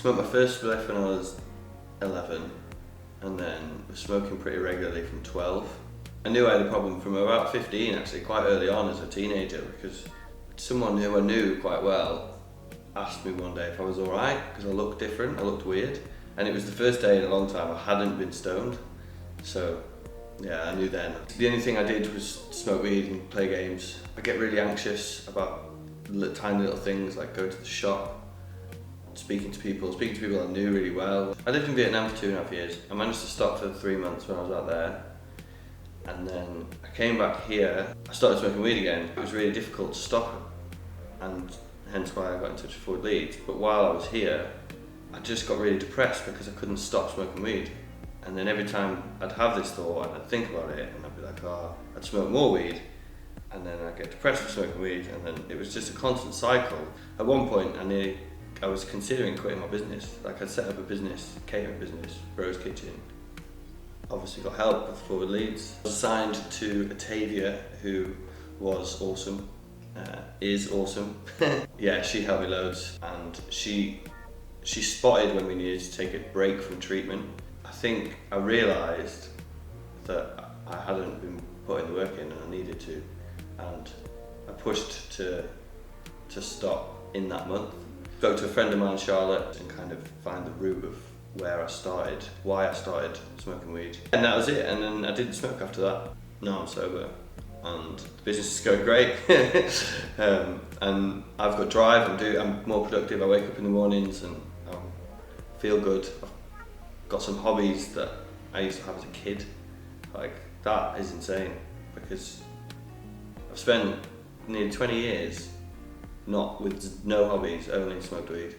Smoked my first spliff when I was 11, and then was smoking pretty regularly from 12. I knew I had a problem from about 15 actually, quite early on as a teenager, because someone who I knew quite well asked me one day if I was alright, because I looked different, I looked weird. And it was the first day in a long time I hadn't been stoned. So yeah, I knew then. The only thing I did was smoke weed and play games. I get really anxious about tiny little things like going to the shop, speaking to people I knew really well. I lived in Vietnam for 2.5 years. I managed to stop for 3 months when I was out there. And then I came back here, I started smoking weed again. It was really difficult to stop, and hence why I got in touch with Leeds. But while I was here, I just got really depressed because I couldn't stop smoking weed. And then every time I'd have this thought and I'd think about it, and I'd be like, oh, I'd smoke more weed, and then I'd get depressed with smoking weed, and then it was just a constant cycle. At one point, I was considering quitting my business. Like, I'd set up a business, catering business, Rose Kitchen. Obviously got help with Forward Leeds. I was assigned to Atavia, who was awesome, is awesome. Yeah, she helped me loads, and she spotted when we needed to take a break from treatment. I think I realised that I hadn't been putting the work in and I needed to, and I pushed to stop in that month. Spoke to a friend of mine, Charlotte, and kind of find the root of where I started, why I started smoking weed. And that was it, and then I didn't smoke after that. Now I'm sober, and the business is going great. And I've got drive, I'm more productive, I wake up in the mornings and feel good. I've got some hobbies that I used to have as a kid. Like, that is insane, because I've spent nearly 20 years not with no hobbies, only smoked weed.